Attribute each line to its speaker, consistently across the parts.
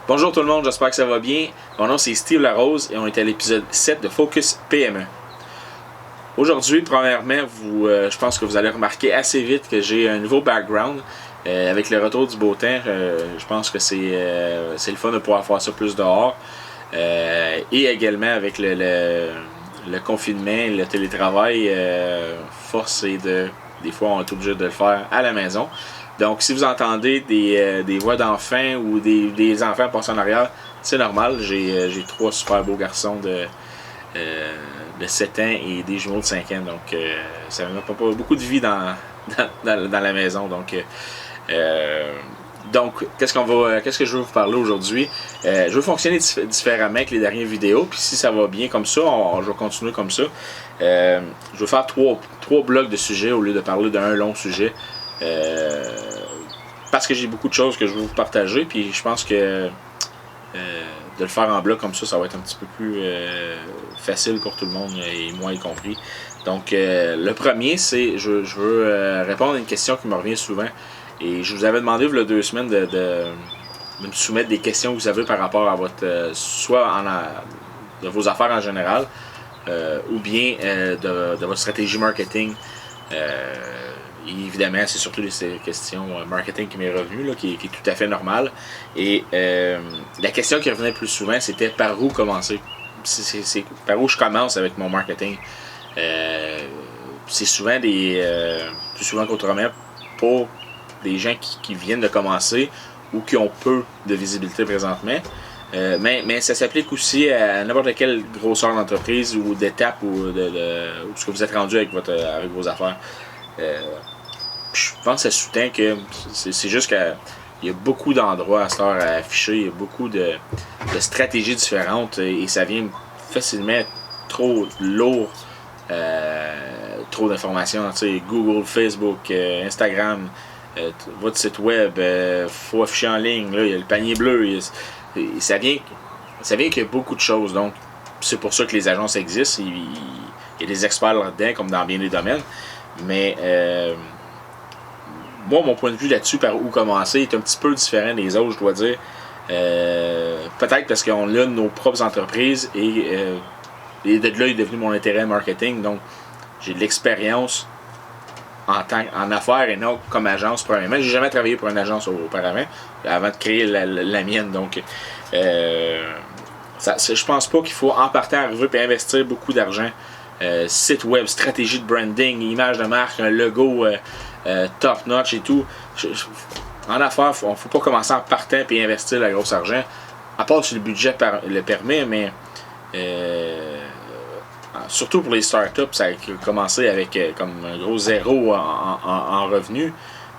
Speaker 1: Bonjour tout le monde, j'espère que ça va bien. Mon nom c'est Steve Larose et on est à l'épisode 7 de Focus PME. Aujourd'hui, premièrement, je pense que vous allez remarquer assez vite que j'ai un nouveau background. Avec le retour du beau temps, je pense que c'est le fun de pouvoir faire ça plus dehors. Et également avec le confinement, le télétravail, force est des fois on est obligé de le faire à la maison. Donc si vous entendez des voix d'enfants ou des enfants passer en arrière, c'est normal. J'ai 3 super beaux garçons de 7 ans et des jumeaux de 5 ans. Donc ça n'a pas beaucoup de vie dans la maison. Donc, qu'est-ce que je veux vous parler aujourd'hui? Je veux fonctionner différemment que les dernières vidéos. Puis si ça va bien comme ça, je vais continuer comme ça. Je vais faire trois blocs de sujets au lieu de parler d'un long sujet. Parce que j'ai beaucoup de choses que je veux vous partager. Puis je pense que de le faire en bloc comme ça va être un petit peu plus facile pour tout le monde et moi y compris. Donc, le premier, c'est je veux répondre à une question qui me revient souvent. Et je vous avais demandé il y a 2 semaines de me soumettre des questions que vous avez par rapport à votre de vos affaires en général ou bien de votre stratégie marketing. Évidemment, c'est surtout ces questions marketing qui m'est revenue, là, qui est tout à fait normale. Et la question qui revenait plus souvent, c'était par où commencer. C'est par où je commence avec mon marketing. C'est souvent plus souvent qu'autrement pour des gens qui viennent de commencer ou qui ont peu de visibilité présentement. Mais ça s'applique aussi à n'importe quelle grosseur d'entreprise ou d'étape ou ce que vous êtes rendu avec vos affaires. Je pense à sous-temps que c'est juste qu'il y a beaucoup d'endroits à cette heure à afficher, il y a beaucoup de stratégies différentes et ça vient facilement trop lourd. Trop d'informations, Google, Facebook, Instagram, votre site web, faut afficher en ligne, là, il y a le panier bleu, ça vient qu'il y a beaucoup de choses, donc c'est pour ça que les agences existent, il y a des experts là-dedans comme dans bien des domaines, mais moi mon point de vue là-dessus par où commencer est un petit peu différent des autres, je dois dire, peut-être parce qu'on a nos propres entreprises et de là est devenu mon intérêt marketing, donc j'ai de l'expérience en affaires et non comme agence premièrement. J'ai jamais travaillé pour une agence auparavant avant de créer la mienne, donc je pense pas qu'il faut en partant arriver et investir beaucoup d'argent. Site web, stratégie de branding, image de marque, un logo top notch et tout. En affaires, faut pas commencer en partant et investir la grosse argent, à part si le budget le permet, mais surtout pour les startups, ça a commencé avec comme un gros zéro en revenus.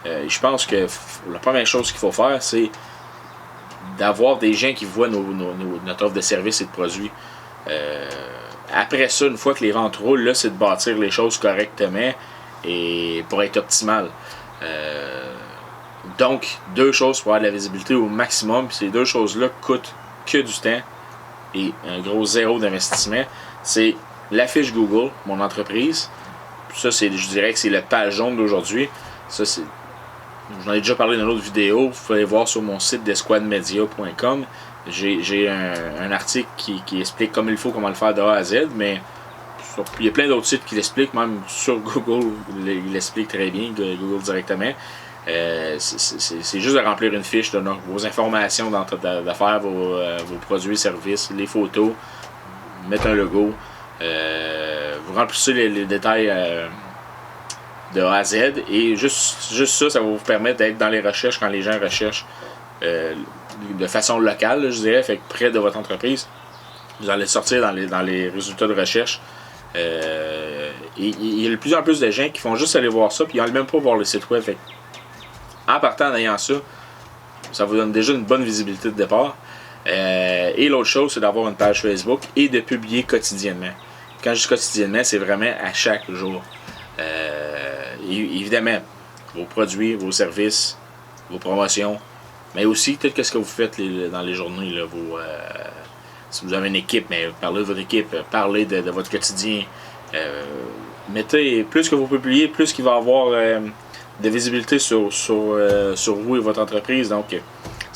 Speaker 1: Je pense que la première chose qu'il faut faire, c'est d'avoir des gens qui voient notre offre de services et de produits. Après ça, une fois que les ventes roulent, là, c'est de bâtir les choses correctement et pour être optimal. Donc, 2 choses pour avoir de la visibilité au maximum. Puis ces 2 choses-là coûtent que du temps et un gros zéro d'investissement. C'est l'affiche Google, mon entreprise. Ça, je dirais que c'est le page jaune d'aujourd'hui. Ça, j'en ai déjà parlé dans une autre vidéo. Vous pouvez voir sur mon site desquadmedia.com. J'ai un article qui explique comme il faut, comment le faire de A à Z, mais il y a plein d'autres sites qui l'expliquent, même sur Google, il l'explique très bien, Google directement. C'est juste de remplir une fiche de vos informations d'affaires, vos produits, services, les photos, mettre un logo. Vous remplissez les détails de A à Z et juste ça va vous permettre d'être dans les recherches quand les gens recherchent de façon locale, là, je dirais, fait que près de votre entreprise. Vous allez sortir dans les résultats de recherche. Et il y a de plus en plus de gens qui font juste aller voir ça puis ils n'allent même pas voir le site web. Fait en partant en ayant ça vous donne déjà une bonne visibilité de départ. Et l'autre chose, c'est d'avoir une page Facebook et de publier quotidiennement. Quand je dis quotidiennement, c'est vraiment à chaque jour. Évidemment, vos produits, vos services, vos promotions, mais aussi peut-être ce que vous faites dans les journées. Là, si vous avez une équipe, mais parlez de votre équipe, parlez de votre quotidien. Mettez plus que vous publiez, plus qu'il va y avoir de visibilité sur vous et votre entreprise. Donc,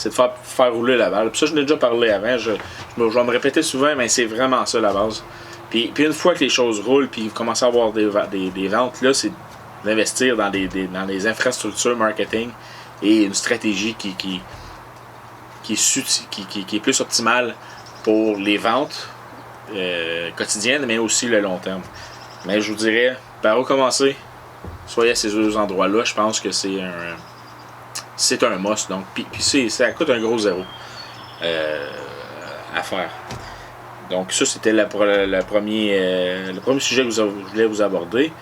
Speaker 1: c'est de faire rouler la balle. Puis ça, je n'ai déjà parlé avant, je vais me répéter souvent, mais c'est vraiment ça la base. Puis une fois que les choses roulent, puis vous commencez à avoir des ventes, là, c'est d'investir dans des infrastructures marketing et une stratégie qui est plus optimale pour les ventes quotidiennes, mais aussi le long terme. Mais je vous dirais, par où commencer? Soyez à ces deux endroits-là, je pense que c'est un must. Donc, puis ça coûte un gros zéro à faire. Donc ça, c'était le premier sujet que je voulais vous aborder.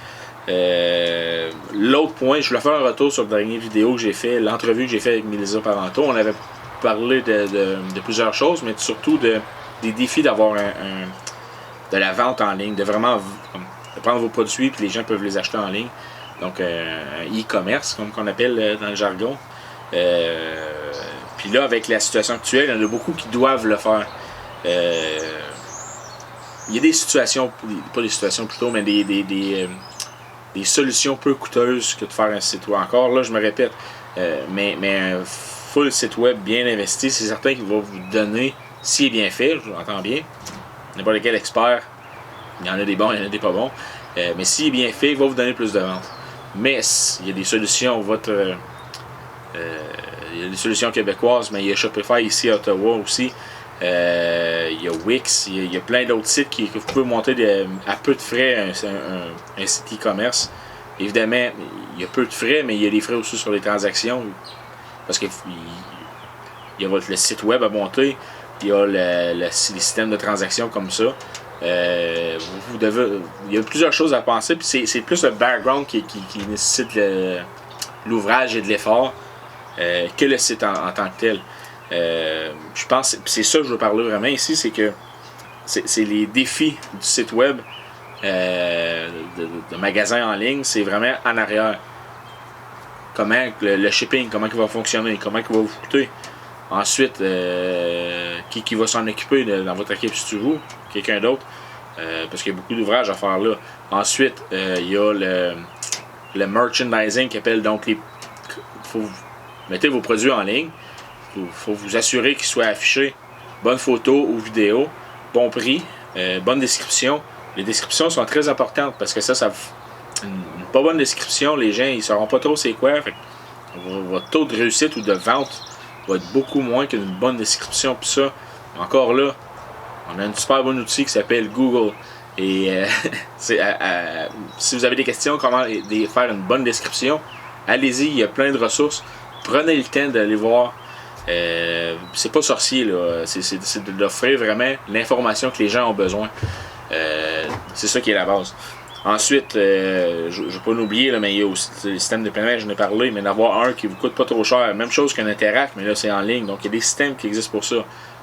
Speaker 1: L'autre point, je voulais faire un retour sur la dernière vidéo que j'ai fait, l'entrevue que j'ai fait avec Mélisa Parenteau. On avait parlé de plusieurs choses, mais surtout des défis d'avoir de la vente en ligne, de vraiment de prendre vos produits puis les gens peuvent les acheter en ligne. Donc un e-commerce, comme qu'on appelle dans le jargon. Puis là, avec la situation actuelle, il y en a beaucoup qui doivent le faire. Il y a des situations, pas des situations plutôt, mais des solutions peu coûteuses que de faire un site web. Encore là, je me répète, mais un full site web bien investi, c'est certain qu'il va vous donner, s'il est bien fait, je l'entends bien, n'importe quel expert, il y en a des bons, il y en a des pas bons, mais s'il est bien fait, il va vous donner plus de ventes. Mais il y a des solutions, il y a des solutions québécoises, mais il y a Shopify ici à Ottawa aussi. Il y a Wix, il y a plein d'autres sites que vous pouvez monter à peu de frais un site e-commerce. Évidemment, il y a peu de frais, mais il y a des frais aussi sur les transactions. Parce que il y a le site web à monter, il y a les systèmes de transactions comme ça. Il y a plusieurs choses à penser, puis c'est plus le background qui nécessite l'ouvrage et de l'effort que le site en tant que tel. Je pense que c'est ça que je veux parler vraiment ici, c'est que c'est les défis du site web de magasin en ligne, c'est vraiment en arrière. Comment le shipping, comment il va fonctionner, comment il va vous coûter. Ensuite, qui va s'en occuper dans votre équipe, si tu veux, quelqu'un d'autre, parce qu'il y a beaucoup d'ouvrages à faire là. Ensuite, il y a le merchandising qui appelle donc vous mettez vos produits en ligne. Il faut vous assurer qu'ils soient affichés. Bonne photo ou vidéo, bon prix, bonne description. Les descriptions sont très importantes parce que une pas bonne description, les gens ils sauront pas trop c'est quoi. Fait que votre taux de réussite ou de vente va être beaucoup moins qu'une bonne description. Puis ça, encore là, on a un super bon outil qui s'appelle Google. Et si vous avez des questions, comment faire une bonne description, allez-y, il y a plein de ressources. Prenez le temps d'aller voir. C'est pas sorcier, là. C'est d'offrir vraiment l'information que les gens ont besoin. C'est ça qui est la base. Ensuite, je ne vais pas l'oublier, mais il y a aussi le système de paiement, j'en ai parlé, mais d'avoir un qui ne vous coûte pas trop cher. Même chose qu'un Interact, mais là c'est en ligne. Donc il y a des systèmes qui existent pour ça.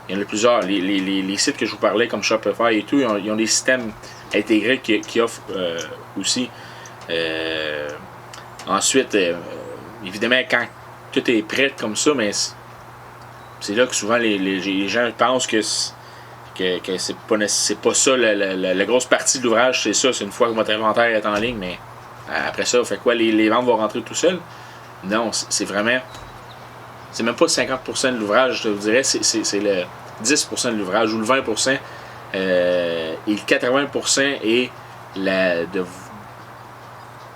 Speaker 1: Il y en a plusieurs. Les sites que je vous parlais, comme Shopify et tout, ils ont des systèmes intégrés qui offrent aussi. Ensuite, évidemment, quand tout est prêt comme ça, mais c'est là que souvent les gens pensent que c'est pas ça la grosse partie de l'ouvrage, c'est ça, c'est une fois que votre inventaire est en ligne, mais après ça, fait quoi, les ventes vont rentrer tout seul? Non, c'est vraiment, c'est même pas 50% de l'ouvrage, je vous dirais, c'est le 10% de l'ouvrage ou le 20%, et le 80% est de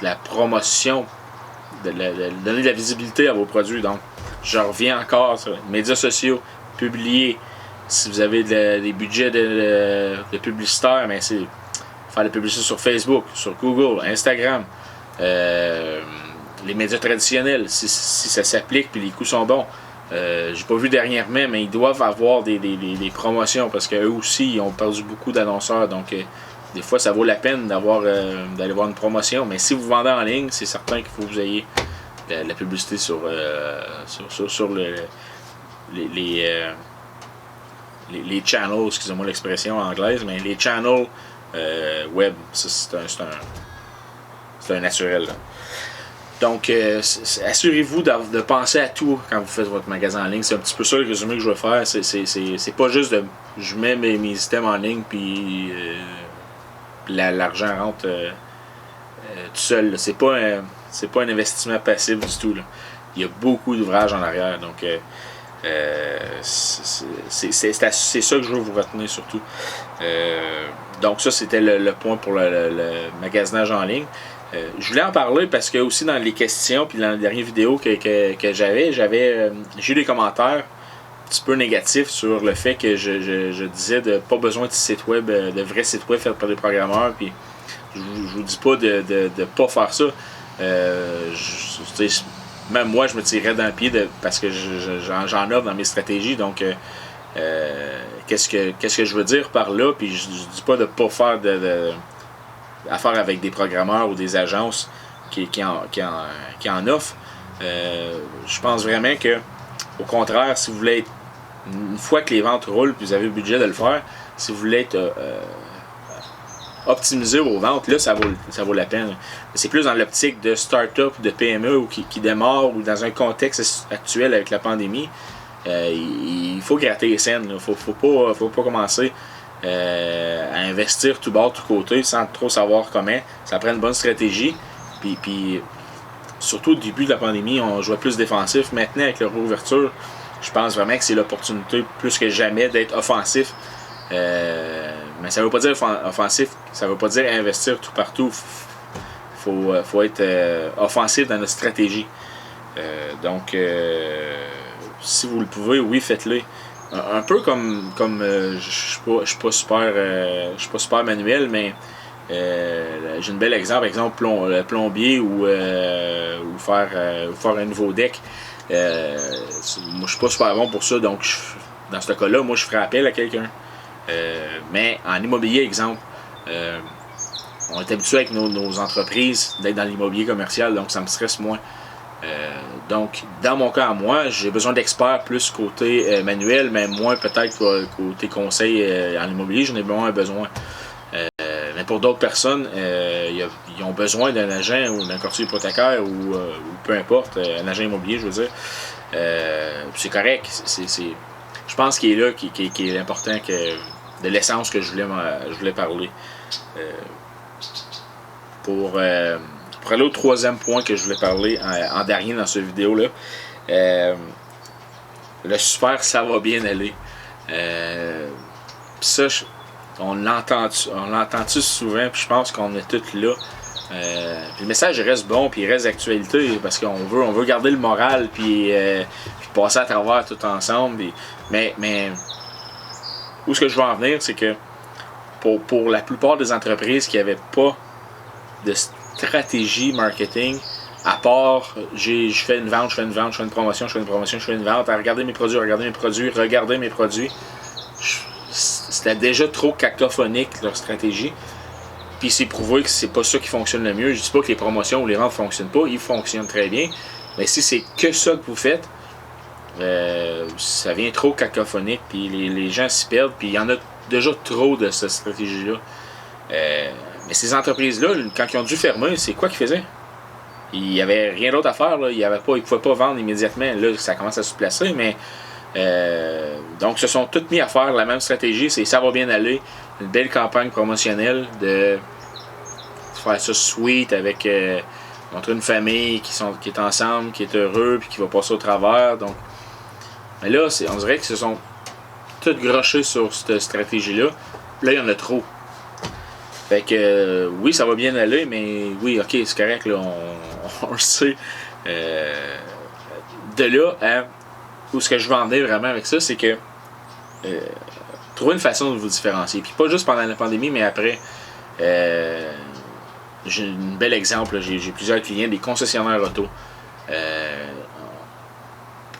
Speaker 1: la promotion, de donner de la visibilité à vos produits. Donc, je reviens encore sur les médias sociaux, publier. Si vous avez des budgets de publicitaires, mais c'est faire la publicité sur Facebook, sur Google, Instagram, les médias traditionnels, si ça s'applique puis les coûts sont bons. J'ai pas vu dernièrement, mais ils doivent avoir des promotions parce qu'eux aussi ils ont perdu beaucoup d'annonceurs. Donc des fois ça vaut la peine d'aller voir une promotion. Mais si vous vendez en ligne, c'est certain qu'il faut que vous ayez la publicité sur les channels, excusez-moi l'expression anglaise, mais les channels web, c'est un naturel. Là. Donc, assurez-vous de penser à tout quand vous faites votre magasin en ligne. C'est un petit peu ça le résumé que je veux faire. C'est pas juste je mets mes systèmes en ligne puis l'argent rentre tout seul. C'est pas un investissement passif du tout. Là. Il y a beaucoup d'ouvrages en arrière. Donc, C'est ça que je veux vous retenir surtout. Donc ça, c'était le point pour le magasinage en ligne. Je voulais en parler parce que aussi dans les questions puis dans la dernière vidéo que j'ai eu des commentaires un petit peu négatifs sur le fait que je disais de pas besoin de site web, de vrais sites web faits par des programmeurs. Puis je vous dis pas de pas faire ça. Même moi, je me tirerais dans le pied parce que j'en offre dans mes stratégies. Donc, qu'est-ce que je veux dire par là? Puis je dis pas de pas faire affaire avec des programmeurs ou des agences qui en offrent. Je pense vraiment que, au contraire, si vous voulez être, une fois que les ventes roulent puis vous avez le budget de le faire, si vous voulez être optimiser vos ventes, là, ça vaut la peine. C'est plus dans l'optique de start-up, de PME ou qui démarre ou dans un contexte actuel avec la pandémie. Il faut gratter les scènes. Il faut pas commencer à investir tout bord, tout côté sans trop savoir comment. Ça prend une bonne stratégie. Puis surtout au début de la pandémie, on jouait plus défensif. Maintenant, avec la réouverture, je pense vraiment que c'est l'opportunité plus que jamais d'être offensif. Mais ça veut pas dire offensif, ça veut pas dire investir tout partout. Faut être offensif dans notre stratégie. Donc, si vous le pouvez, oui, faites-le. Un peu comme je suis pas super manuel, mais j'ai un bel exemple plombier ou faire un nouveau deck. Moi, je suis pas super bon pour ça, donc dans ce cas-là, moi, je ferai appel à quelqu'un. Mais en immobilier, exemple, on est habitué avec nos entreprises d'être dans l'immobilier commercial, donc ça me stresse moins. Donc, dans mon cas à moi, j'ai besoin d'experts plus côté manuel, mais moins peut-être côté conseil en immobilier, j'en ai moins besoin. Mais pour d'autres personnes, ils ont besoin d'un agent ou d'un courtier hypothécaire ou peu importe, un agent immobilier, je veux dire. C'est correct. Je pense qu'il est là, qui est important, de l'essence que je voulais parler. Pour aller au troisième point que je voulais parler en dernier dans cette vidéo-là, le super, ça va bien aller. Pis ça, on l'entend-tu souvent, puis je pense qu'on est tous là. Puis le message reste bon, puis il reste d'actualité, parce qu'on veut garder le moral, puis passer à travers tout ensemble. Mais où ce que je veux en venir, c'est que pour la plupart des entreprises qui n'avaient pas de stratégie marketing, à part je fais une vente, je fais une promotion, je fais une vente, regardez mes produits, c'était déjà trop cacophonique leur stratégie. Puis c'est prouvé que c'est pas ça qui fonctionne le mieux. Je dis pas que les promotions ou les ventes fonctionnent pas, ils fonctionnent très bien. Mais si c'est que ça que vous faites, ça vient trop cacophonique, puis les gens s'y perdent, puis il y en a déjà trop de cette stratégie-là. Mais ces entreprises-là, quand ils ont dû fermer, c'est quoi qu'ils faisaient? Il n'y avait rien d'autre à faire. Là. Ils ne pouvaient pas vendre immédiatement. Là, ça commence à se placer, mais donc, ils se sont tous mis à faire la même stratégie. C'est ça va bien aller. Une belle campagne promotionnelle de faire ça sweet avec montrer une famille qui est ensemble, qui est heureux, puis qui va passer au travers. Donc, mais là, on dirait qu'ils se sont tous grochés sur cette stratégie-là. Là, il y en a trop. Fait que oui, ça va bien aller, mais oui, ok, c'est correct, là, on le sait. De là à où ce que je veux en venir vraiment avec ça, c'est que trouver une façon de vous différencier. Puis pas juste pendant la pandémie, mais après. J'ai un bel exemple, j'ai plusieurs clients, des concessionnaires auto.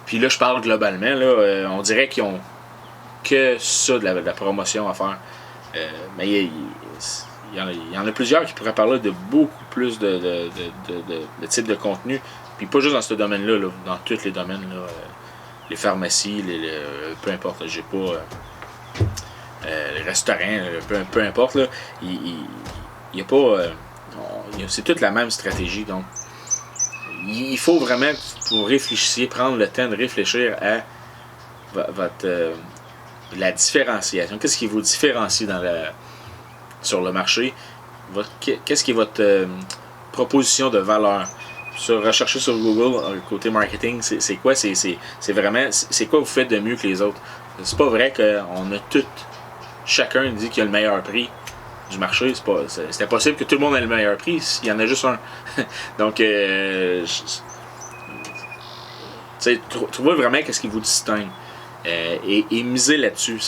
Speaker 1: Puis là, je parle globalement, là, on dirait qu'ils ont que ça de la promotion à faire. Mais il y en a plusieurs qui pourraient parler de beaucoup plus de types de contenu. Puis pas juste dans ce domaine-là, là, dans tous les domaines. Là, les pharmacies, peu importe, j'ai pas. Les restaurants, peu importe. Là, il n'y a pas. C'est toute la même stratégie. Donc, il faut vraiment que vous réfléchissiez, prendre le temps de réfléchir à la différenciation. Qu'est-ce qui vous différencie sur le marché? Qu'est-ce qui est votre proposition de valeur? rechercher sur Google, côté marketing, c'est quoi? C'est vraiment, c'est quoi vous faites de mieux que les autres? C'est pas vrai qu'on a tout, chacun dit qu'il a le meilleur prix du marché. C'est impossible que tout le monde ait le meilleur prix s'il y en a juste un. Donc, trouvez vraiment qu'est-ce qui vous distingue. Et misez là-dessus.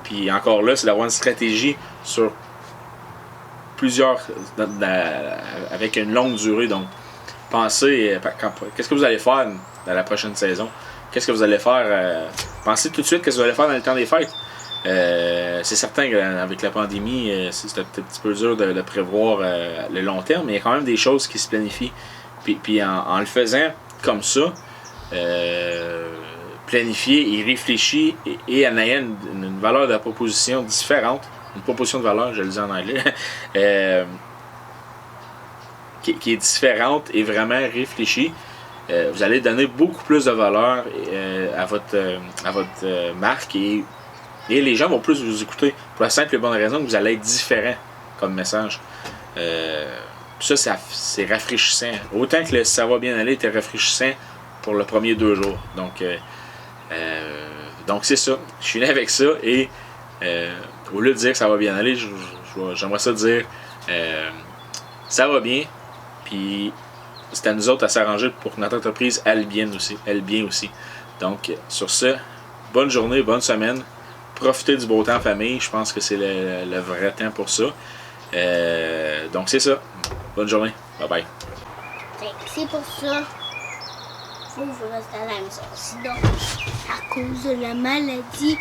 Speaker 1: Puis encore là, c'est d'avoir une stratégie sur plusieurs, avec une longue durée. Donc, pensez, qu'est-ce que vous allez faire dans la prochaine saison? Qu'est-ce que vous allez faire? Pensez tout de suite qu'est-ce que vous allez faire dans le temps des fêtes. C'est certain qu'avec la pandémie, c'est un petit peu dur de prévoir le long terme, mais il y a quand même des choses qui se planifient. Puis en le faisant comme ça, planifier et réfléchir et en ayant une valeur de proposition différente, une proposition de valeur, je le dis en anglais, qui est différente et vraiment réfléchie, vous allez donner beaucoup plus de valeur à votre marque et les gens vont plus vous écouter pour la simple et bonne raison que vous allez être différent comme message. Ça, c'est rafraîchissant. Autant que ça va bien aller, était rafraîchissant pour le premier 2 jours. Donc c'est ça. Je suis là avec ça et au lieu de dire que ça va bien aller, j'aimerais ça dire ça va bien. Puis c'est à nous autres à s'arranger pour que notre entreprise aille bien aussi. Donc sur ce, bonne journée, bonne semaine. Profitez du beau temps en famille. Je pense que c'est le vrai temps pour ça. Donc c'est ça. Bonne journée. Bye bye.
Speaker 2: C'est pour ça. Faut vous rester à la maison. Sinon, à cause de la maladie,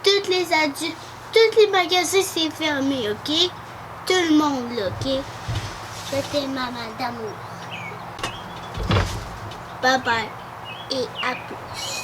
Speaker 2: tous les adultes, tous les magasins, c'est fermé, ok? Tout le monde, là, ok? Je t'aime, maman d'amour. Bye bye et à plus.